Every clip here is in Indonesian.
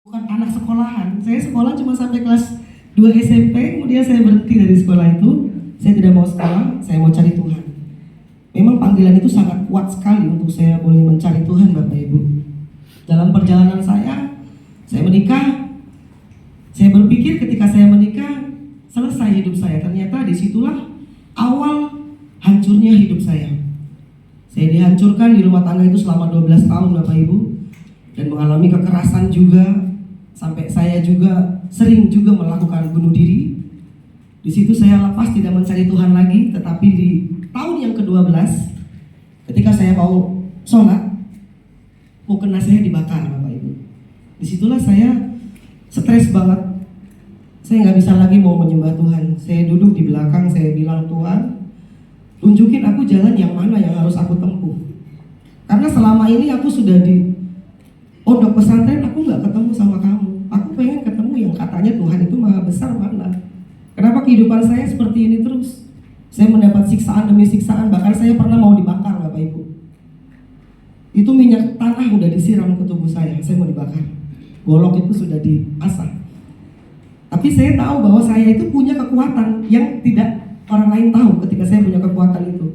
Bukan anak sekolahan. Saya sekolah cuma sampai kelas 2 SMP, kemudian saya berhenti dari sekolah itu. Saya tidak mau sekolah, saya mau cari Tuhan. Memang panggilan itu sangat kuat sekali untuk saya boleh mencari Tuhan, Bapak Ibu. Dalam perjalanan saya menikah. Saya berpikir ketika saya menikah, selesai hidup saya. Ternyata disitulah awal hancurnya hidup saya. Saya dihancurkan di rumah tangga itu selama 12 tahun, Bapak Ibu. Dan mengalami kekerasan juga, sampai saya juga sering juga melakukan bunuh diri. Di situ saya lepas, tidak mencari Tuhan lagi. Tetapi di tahun yang ke-12, ketika saya mau sholat, mukena saya dibakar, Bapak Ibu. Disitulah saya stres banget. Saya nggak bisa lagi mau menyembah Tuhan. Saya duduk di belakang, saya bilang, Tuhan, tunjukin aku jalan yang mana yang harus aku tempuh. Karena selama ini aku sudah di pondok pesantren, aku nggak ketemu sama kamu. Aku pengen ketemu yang katanya Tuhan itu maha besar mana. Kenapa kehidupan saya seperti ini terus? Saya mendapat siksaan demi siksaan, bahkan saya pernah mau dibakar, Bapak Ibu. Itu minyak tanah udah disiram ke tubuh saya mau dibakar. Golok itu sudah diasah. Tapi saya tahu bahwa saya itu punya kekuatan yang tidak orang lain tahu ketika saya punya kekuatan itu.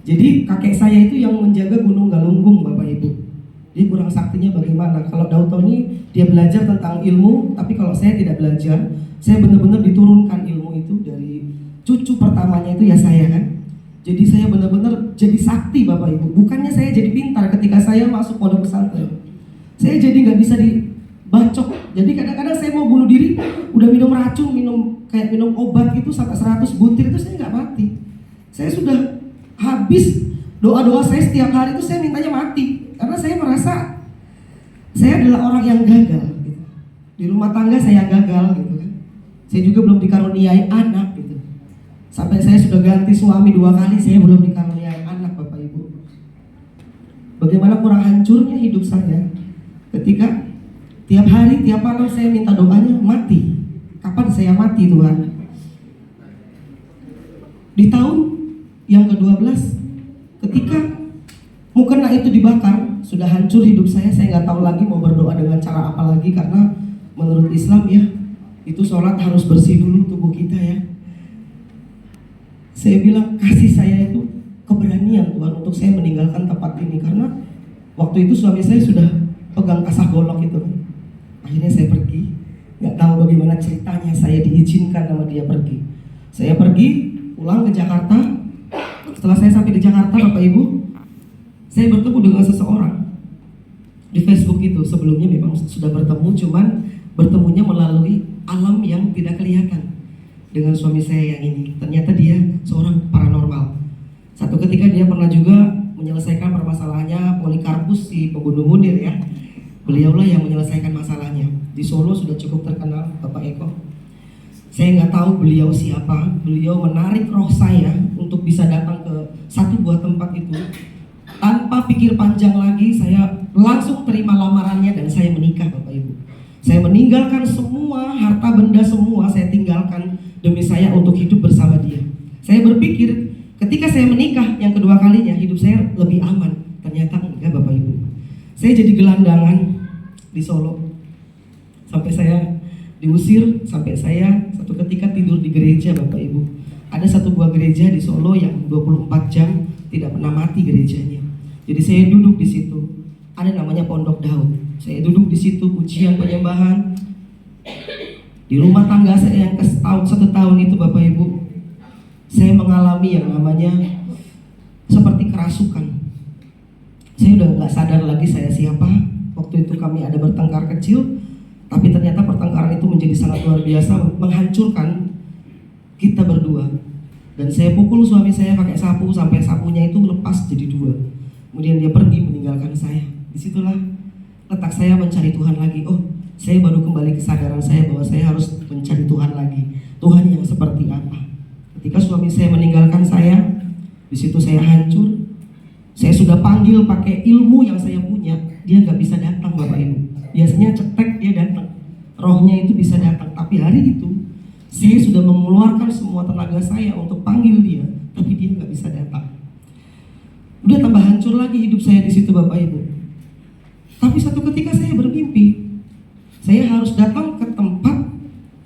Jadi kakek saya itu yang menjaga Gunung Galunggung, Bapak Ibu. Dia kurang saktinya bagaimana? Kalau Daud Tony dia belajar tentang ilmu, tapi kalau saya tidak belajar, saya benar-benar diturunkan ilmu itu dari cucu pertamanya itu ya saya kan. Jadi saya benar-benar jadi sakti, Bapak Ibu. Bukannya saya jadi pintar ketika saya masuk pondok pesantren. Saya jadi nggak bisa dibacok. Jadi kadang-kadang saya mau bunuh diri, udah minum racun, minum obat itu sampai 100 butir itu saya nggak mati. Saya sudah habis doa-doa saya setiap hari itu saya mintanya mati. Karena saya merasa saya adalah orang yang gagal gitu. Di rumah tangga saya gagal gitu kan. Saya juga belum dikaruniai anak gitu. Sampai saya sudah ganti suami 2 kali, saya belum dikaruniai anak, Bapak Ibu. Bagaimana kurang hancurnya hidup saya ketika tiap hari, tiap malam saya minta doanya mati. Kapan saya mati, Tuhan? Di tahun yang ke-12 ketika mukena itu dibakar, sudah hancur hidup saya nggak tahu lagi mau berdoa dengan cara apa lagi. Karena menurut Islam ya, itu sholat harus bersih dulu tubuh kita ya. Saya bilang, kasih saya itu keberanian Tuhan untuk saya meninggalkan tempat ini. Karena waktu itu suami saya sudah pegang kasah golok itu. Akhirnya saya pergi, nggak tahu bagaimana ceritanya saya diizinkan sama dia pergi. Saya pergi, pulang ke Jakarta. Setelah saya sampai di Jakarta, Bapak Ibu, saya bertemu dengan seseorang di Facebook itu. Sebelumnya memang sudah bertemu, cuman bertemunya melalui alam yang tidak kelihatan dengan suami saya yang ini. Ternyata dia seorang paranormal. Satu ketika dia pernah juga menyelesaikan permasalahannya Polikarpus si pembunuh Munir ya. Beliaulah yang menyelesaikan masalahnya. Di Solo sudah cukup terkenal, Bapak Eko. Saya nggak tahu beliau siapa. Beliau menarik roh saya untuk bisa datang ke satu buah tempat itu. Tanpa pikir panjang lagi, saya langsung terima lamarannya dan saya menikah, Bapak Ibu. Saya meninggalkan semua harta benda, semua saya tinggalkan demi saya untuk hidup bersama dia. Saya berpikir ketika saya menikah yang kedua kalinya hidup saya lebih aman. Ternyata enggak, Bapak Ibu. Saya jadi gelandangan di Solo. Sampai saya diusir, sampai saya satu ketika tidur di gereja, Bapak Ibu. Ada satu buah gereja di Solo yang 24 jam tidak pernah mati gerejanya. Jadi saya duduk di situ. Ada namanya Pondok Daud. Saya duduk di situ pujian penyembahan. Di rumah tangga saya yang satu tahun itu, Bapak Ibu, saya mengalami yang namanya seperti kerasukan. Saya udah nggak sadar lagi saya siapa. Waktu itu kami ada bertengkar kecil, tapi ternyata pertengkaran itu menjadi sangat luar biasa, menghancurkan kita berdua. Dan saya pukul suami saya pakai sapu sampai sapunya itu lepas jadi 2. Kemudian dia pergi meninggalkan saya. Disitulah letak saya mencari Tuhan lagi. Oh, saya baru kembali kesadaran saya bahwa saya harus mencari Tuhan lagi. Tuhan yang seperti apa? Ketika suami saya meninggalkan saya, di situ saya hancur. Saya sudah panggil pakai ilmu yang saya punya, dia nggak bisa datang, Bapak Ibu. Biasanya cetek dia datang, rohnya itu bisa datang. Tapi hari itu saya sudah mengeluarkan semua tenaga saya untuk panggil dia, tapi dia nggak bisa datang. Udah tambah hancur lagi hidup saya di situ, Bapak Ibu. Tapi satu ketika saya bermimpi. Saya harus datang ke tempat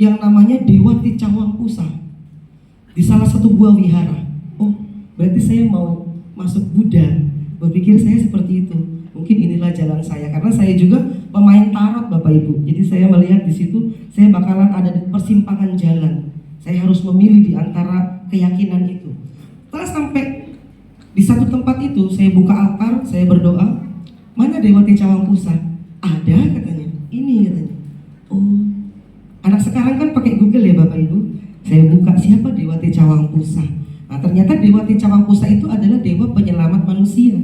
yang namanya Dewati Cawangpusa di salah satu buah wihara. Oh, berarti saya mau masuk Buddha. Berpikir saya seperti itu. Mungkin inilah jalan saya, karena saya juga pemain tarot Bapak Ibu. Jadi saya melihat di situ saya bakalan ada di persimpangan jalan. Saya harus memilih di antara keyakinan itu. Setelah sampai di satu tempat itu, saya buka altar, saya berdoa. Mana Dewati Cawangpusa? Ada katanya. Ini katanya. Oh, anak sekarang kan pakai Google ya Bapak Ibu. Saya buka siapa Dewati Cawangpusa. Nah, ternyata Dewati Cawangpusa itu adalah dewa penyelamat manusia.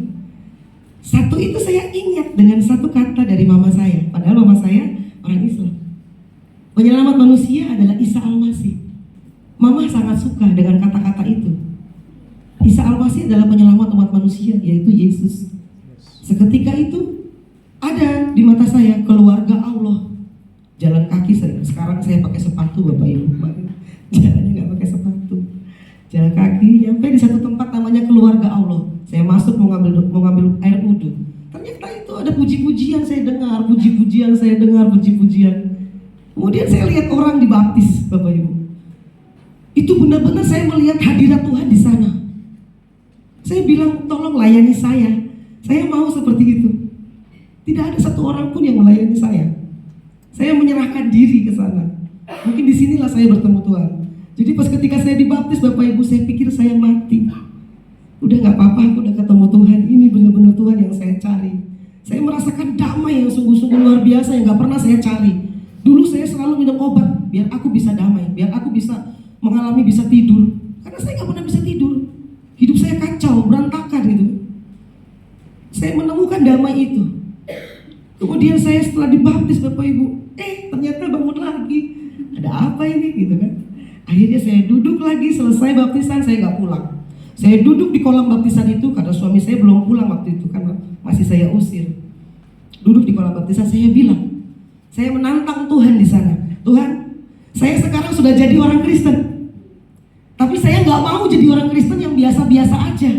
Satu itu saya ingat dengan satu kata dari mama saya. Padahal mama saya orang Islam. Penyelamat manusia adalah Isa Al-Masih. Mama sangat suka dengan kata-kata itu. Isa Al-Masih adalah penyelamat umat manusia, yaitu Yesus. Seketika itu ada di mata saya keluarga Allah. Jalan kaki saya. Sekarang saya pakai sepatu Bapak Ibu. Jalannya nggak pakai sepatu. Jalan kaki nyampe di satu tempat namanya keluarga Allah. Saya masuk mau ngambil air wudhu. Ternyata itu ada puji-pujian saya dengar, puji-pujian saya dengar, puji-pujian. Kemudian saya lihat orang dibaptis Bapak Ibu. Itu benar-benar saya melihat hadirat Tuhan di sana. Saya bilang tolong layani saya. Saya mau seperti itu. Tidak ada satu orang pun yang melayani saya. Saya menyerahkan diri ke sana. Mungkin disinilah saya bertemu Tuhan. Jadi pas ketika saya dibaptis Bapak Ibu, saya pikir saya mati. Udah gak apa-apa, aku udah ketemu Tuhan. Ini benar-benar Tuhan yang saya cari. Saya merasakan damai yang sungguh-sungguh luar biasa yang gak pernah saya cari. Dulu saya selalu minum obat biar aku bisa damai, biar aku bisa mengalami bisa tidur. Karena saya gak pernah bisa tidur. Hidup saya kacau, berantakan gitu. Saya menemukan damai itu. Kemudian saya setelah dibaptis Bapak Ibu, ternyata bangun lagi. Ada apa ini gitu kan? Akhirnya saya duduk lagi, selesai baptisan saya gak pulang. Saya duduk di kolam baptisan itu karena suami saya belum pulang waktu itu kan masih saya usir. Duduk di kolam baptisan saya bilang, saya menantang Tuhan di sana. Tuhan, saya sekarang sudah jadi orang Kristen. Tapi saya nggak mau jadi orang Kristen yang biasa-biasa aja,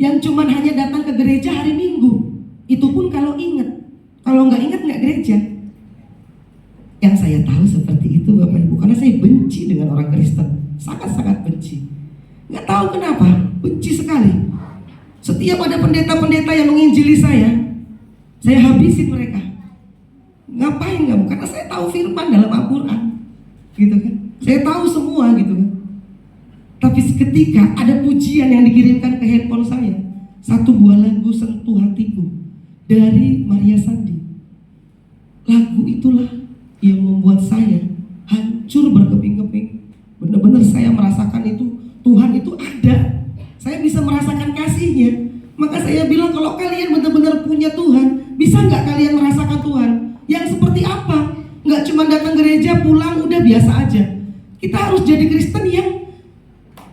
yang cuman hanya datang ke gereja hari Minggu. Itu pun kalau ingat. Kalau nggak ingat nggak gereja. Yang saya tahu seperti itu Bapak Ibu, karena saya benci dengan orang Kristen, sangat-sangat benci. Nggak tahu kenapa, benci sekali. Setiap ada pendeta-pendeta yang menginjili saya habisin mereka. Ngapain kamu? Karena saya tahu firman dalam Al-Quran, gitu kan? Saya tahu semua, gitu kan? Tapi seketika ada pujian yang dikirimkan ke handphone saya, satu buah lagu Sentuh Hatiku dari Maria Sandi. Lagu itulah yang membuat saya hancur berkeping-keping. Benar-benar saya merasakan itu, Tuhan itu ada. Saya bisa merasakan kasih-Nya. Maka saya bilang kalau kalian benar-benar punya Tuhan, bisa nggak kalian merasakan Tuhan? Yang seperti apa? Nggak cuma datang gereja, pulang, udah biasa aja. Kita harus jadi Kristen yang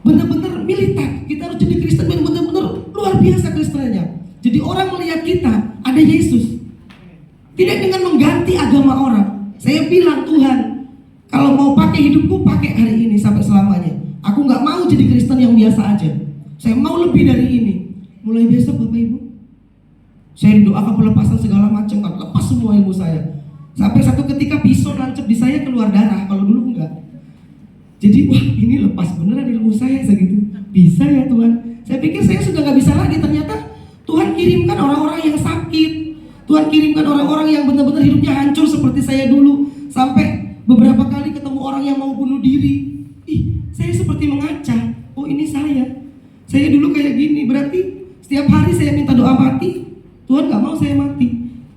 benar-benar militan. Kita harus jadi Kristen yang benar-benar luar biasa Kristennya. Jadi orang melihat kita, ada Yesus. Tidak dengan mengganti agama orang. Saya bilang Tuhan, kalau mau pakai hidupku, pakai hari ini sampai selamanya. Aku nggak mau jadi Kristen yang biasa aja. Saya mau lebih dari ini. Mulai besok Bapak Ibu, saya doakan pelepasan segala macam, kan lepas semua ilmu saya. Sampai satu ketika pisau nancep di saya keluar darah, kalau dulu enggak. Jadi wah ini lepas beneran ilmu saya segitu. Bisa ya Tuhan. Saya pikir saya sudah nggak bisa lagi. Ternyata Tuhan kirimkan orang-orang yang sakit. Tuhan kirimkan orang-orang yang benar-benar hidupnya hancur seperti saya dulu. Sampai beberapa kali ketemu orang yang mau bunuh diri. Saya seperti mengaca. Oh ini saya. Saya dulu kayak gini. Berarti setiap hari saya minta doa mati. Tuhan gak mau saya mati.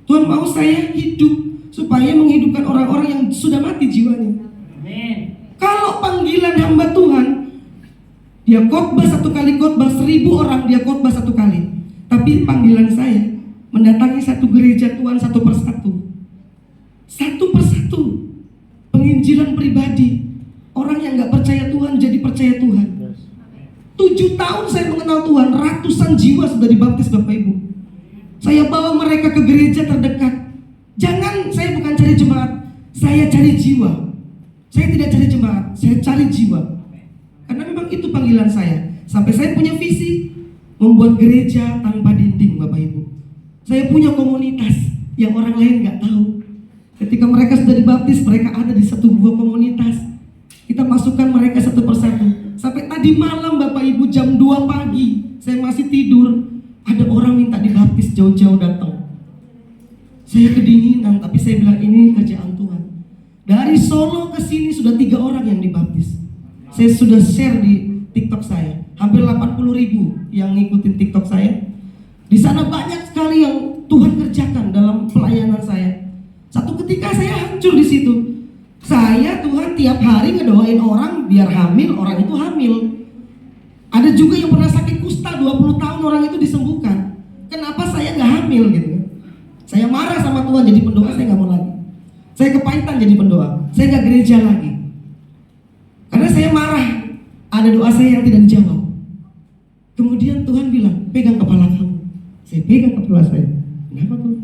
Tuhan mau saya hidup supaya menghidupkan orang-orang yang sudah mati jiwanya. Amin. Kalau panggilan hamba Tuhan, dia khotbah satu kali, khotbah 1000 orang, dia khotbah satu kali. Tapi panggilan saya mendatangi satu gereja Tuhan satu persatu. Satu persatu. Penginjilan pribadi. Orang yang gak percaya Tuhan jadi percaya Tuhan. 7 tahun saya mengenal Tuhan, ratusan jiwa sudah dibaptis Bapak Ibu. Saya bawa mereka ke gereja terdekat. Jangan, saya bukan cari jemaat, saya cari jiwa. Saya tidak cari jemaat, saya cari jiwa. Karena memang itu panggilan saya. Sampai saya punya visi membuat gereja tanpa dinding Bapak Ibu. Saya punya komunitas yang orang lain gak tahu. Ketika mereka sudah dibaptis, mereka ada di satu buah komunitas. Kita masukkan mereka satu persatu. Sampai tadi malam Bapak Ibu jam 2 pagi, saya masih tidur. Ada orang minta dibaptis jauh-jauh datang. Saya kedinginan, tapi saya bilang ini kerjaan Tuhan. Dari Solo ke sini sudah 3 orang yang dibaptis. Saya sudah share di TikTok saya. Hampir 80.000 yang ngikutin TikTok saya. Di sana banyak sekali yang Tuhan kerjakan dalam pelayanan saya. Satu ketika saya hancur di situ. Saya Tuhan tiap hari ngedoain orang biar hamil, orang itu hamil. Ada juga yang pernah sakit kusta 20 tahun orang itu disembuhkan. Kenapa saya nggak hamil gitu? Saya marah sama Tuhan jadi pendoa, saya nggak mau lagi. Saya kepahitan jadi pendoa, saya nggak gereja lagi. Karena saya marah, ada doa saya yang tidak dijawab. Kemudian Tuhan bilang, pegang kepala kamu. Saya pegang kepala saya. Kenapa Tuhan?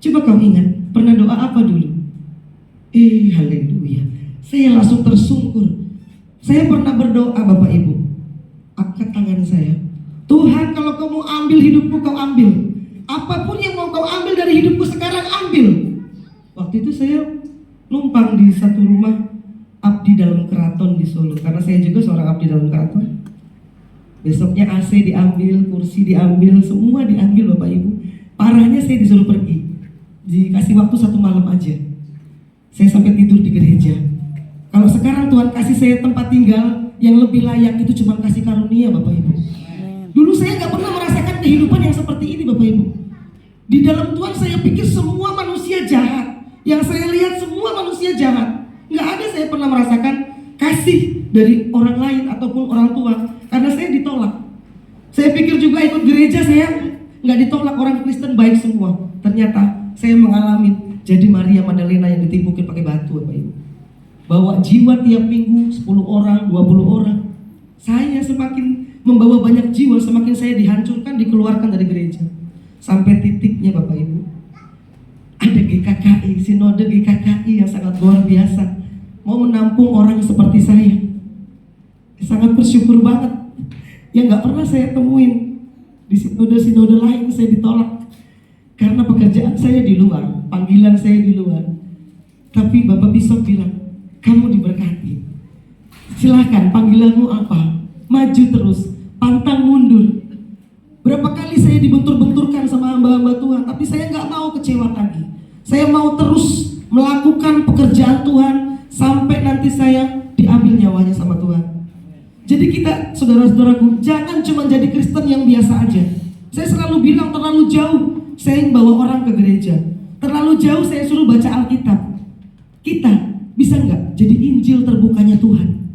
Coba kamu ingat, pernah doa apa dulu? Haleluya. Saya langsung tersungkur. Saya pernah berdoa Bapak Ibu. Angkat tangan saya. Tuhan, kalau kau mau ambil hidupku, kau ambil. Apapun yang mau kau ambil dari hidupku sekarang, ambil. Waktu itu saya numpang di satu rumah abdi dalam keraton di Solo. Karena saya juga seorang abdi dalam keraton. Besoknya AC diambil, kursi diambil, semua diambil Bapak Ibu. Parahnya saya disuruh pergi. Dikasih waktu 1 malam aja. Saya sampai tidur di gereja. Kalau sekarang Tuhan kasih saya tempat tinggal yang lebih layak, itu cuma kasih karunia Bapak Ibu. Dulu saya nggak pernah merasakan kehidupan yang seperti ini Bapak Ibu. Di dalam Tuhan saya pikir semua manusia jahat. Yang saya lihat semua manusia jahat. Nggak ada saya pernah merasakan kasih dari orang lain ataupun orang tua. Karena saya ditolak. Saya pikir juga ikut gereja saya nggak ditolak, orang Kristen baik semua. Ternyata saya mengalami jadi Maria Magdalena yang ditimpukin pakai batu Bapak Ibu. Bawa jiwa tiap minggu 10 orang, 20 orang. Saya semakin membawa banyak jiwa, semakin saya dihancurkan, dikeluarkan dari gereja. Sampai titiknya Bapak Ibu, ada GKKI, sinode GKKI yang sangat luar biasa, mau menampung orang seperti saya. Sangat bersyukur banget. Yang gak pernah saya temuin di sinode-sinode lain, saya ditolak. Karena pekerjaan saya di luar, panggilan saya di luar. Tapi Bapak Bishop bilang, kamu diberkati. Silahkan, panggilanmu apa? Maju terus, pantang mundur. Berapa kali saya dibentur-benturkan sama hamba-hamba Tuhan, tapi saya nggak mau kecewa lagi. Saya mau terus melakukan pekerjaan Tuhan sampai nanti saya diambil nyawanya sama Tuhan. Jadi kita, saudara-saudaraku, jangan cuma jadi Kristen yang biasa aja. Saya selalu bilang terlalu jauh saya bawa orang ke gereja. Terlalu jauh saya suruh baca Alkitab. Kita bisa nggak jadi Injil terbukanya Tuhan?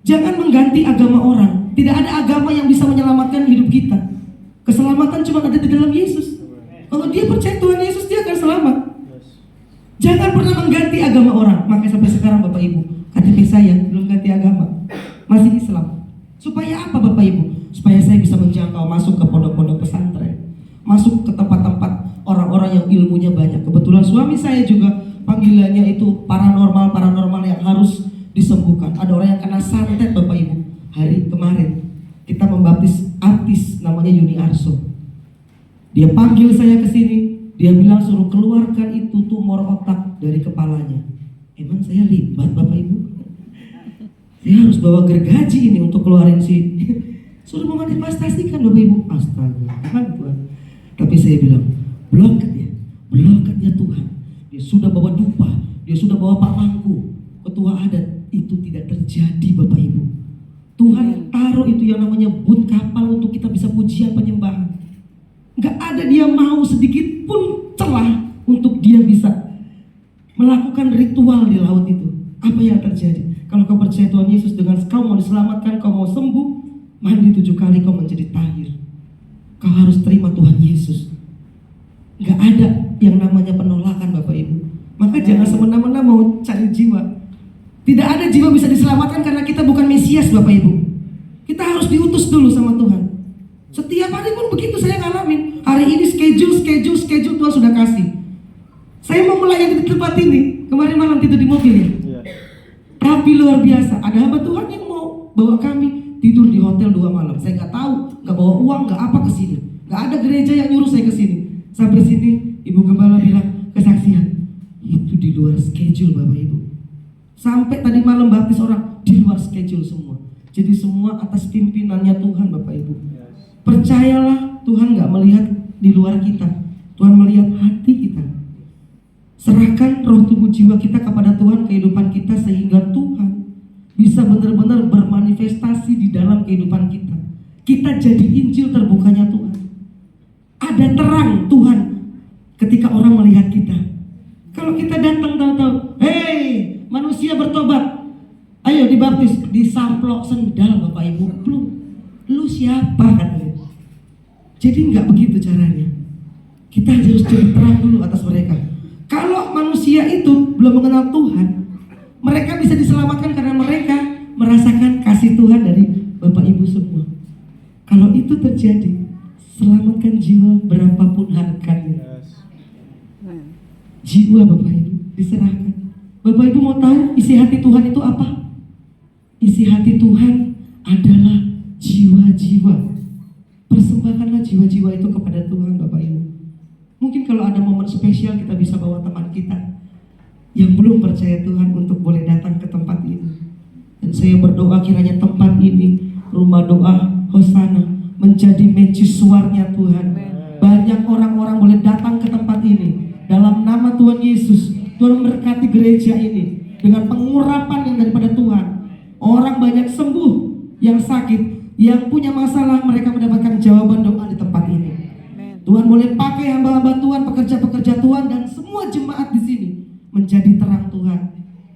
Jangan mengganti agama orang. Tidak ada agama yang bisa menyelamatkan hidup kita. Keselamatan cuma ada di dalam Yesus. Kalau dia percaya Tuhan Yesus, dia akan selamat. Jangan pernah mengganti agama orang. Makanya sampai sekarang Bapak Ibu, KTP saya belum ganti agama, masih Islam. Supaya apa Bapak Ibu? Supaya saya bisa menjangkau, masuk ke pondok-pondok pesantren, masuk ke tempat-tempat orang-orang yang ilmunya banyak. Kebetulan suami saya juga panggilannya itu paranormal yang harus disembuhkan. Ada orang yang kena santet Bapak Ibu. Hari kemarin kita membaptis artis namanya Yuni Arso. Dia panggil saya ke sini, dia bilang suruh keluarkan itu tumor otak dari kepalanya. Emang saya libat Bapak Ibu? Saya harus bawa gergaji ini untuk keluarin suruh memanifestasikan Bapak Ibu. Astaga, Tuhan. Tapi saya bilang, bloketnya Tuhan. Dia sudah bawa dupa, dia sudah bawa Pak Mangku, ketua adat, itu tidak terjadi Bapak Ibu. Tuhan taruh itu yang namanya but kapal untuk kita bisa pujian penyembahan. Gak ada dia mau sedikit pun celah untuk dia bisa melakukan ritual di laut itu. Apa yang terjadi? Kalau kau percaya Tuhan Yesus, dengan kau mau diselamatkan, kau mau sembuh, mandi 7 kali kau menjadi tahir. Kau harus terima Tuhan Yesus. Gak ada yang namanya penolakan Bapak Ibu. Maka jangan semena-mena mau cari jiwa. Tidak ada jiwa bisa diselamatkan karena kita bukan Mesias Bapak Ibu. Kita harus diutus dulu sama Tuhan. Setiap hari pun begitu saya ngalamin. Hari ini schedule Tuhan sudah kasih. Saya mau melayani di tempat ini. Kemarin malam tidur di mobil ya. Tapi luar biasa, ada hamba Tuhan yang mau bawa kami tidur di hotel 2 malam. Saya nggak tahu, nggak bawa uang, nggak apa ke sini. Nggak ada gereja yang nyuruh saya ke sini. Sampai sini Ibu Gembala bilang kesaksian. Itu luar schedule Bapak Ibu. Sampai tadi malam baptis orang di luar schedule semua. Jadi semua atas pimpinannya Tuhan Bapak Ibu. Percayalah, Tuhan gak melihat di luar kita, Tuhan melihat hati kita. Serahkan roh tubuh jiwa kita kepada Tuhan, kehidupan kita, sehingga Tuhan bisa benar-benar bermanifestasi di dalam kehidupan kita. Kita jadi Injil terbukanya Tuhan. Ada terang Tuhan ketika orang melihat kita. Kalau kita datang tahu-tahu, hei manusia bertobat, ayo dibaptis, disamplok sendal Bapak Ibu, lu siapa katanya. Jadi nggak begitu caranya. Kita harus jadi terang dulu atas mereka. Kalau manusia itu belum mengenal Tuhan, mereka bisa diselamatkan karena mereka merasakan kasih Tuhan dari Bapak Ibu semua. Kalau itu terjadi, selamatkan jiwa berapapun harganya. Jiwa Bapak Ibu diserahkan. Bapak Ibu mau tahu isi hati Tuhan itu apa? Isi hati Tuhan adalah jiwa-jiwa. Persembahkanlah jiwa-jiwa itu kepada Tuhan Bapak Ibu. Mungkin kalau ada momen spesial kita bisa bawa teman kita yang belum percaya Tuhan untuk boleh datang ke tempat ini. Dan saya berdoa kiranya tempat ini, rumah doa Hosana, menjadi mercusuarnya Tuhan. Banyak orang-orang boleh datang ke tempat ini. Dalam nama Tuhan Yesus, Tuhan memberkati gereja ini dengan pengurapan yang daripada Tuhan. Orang banyak sembuh, yang sakit, yang punya masalah, mereka mendapatkan jawaban doa di tempat ini. Tuhan boleh pakai hamba-hamba Tuhan, pekerja-pekerja Tuhan, dan semua jemaat di sini menjadi terang Tuhan.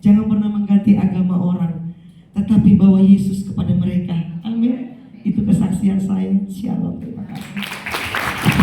Jangan pernah mengganti agama orang, tetapi bawa Yesus kepada mereka. Amin. Itu kesaksian saya. Shalom. Terima kasih.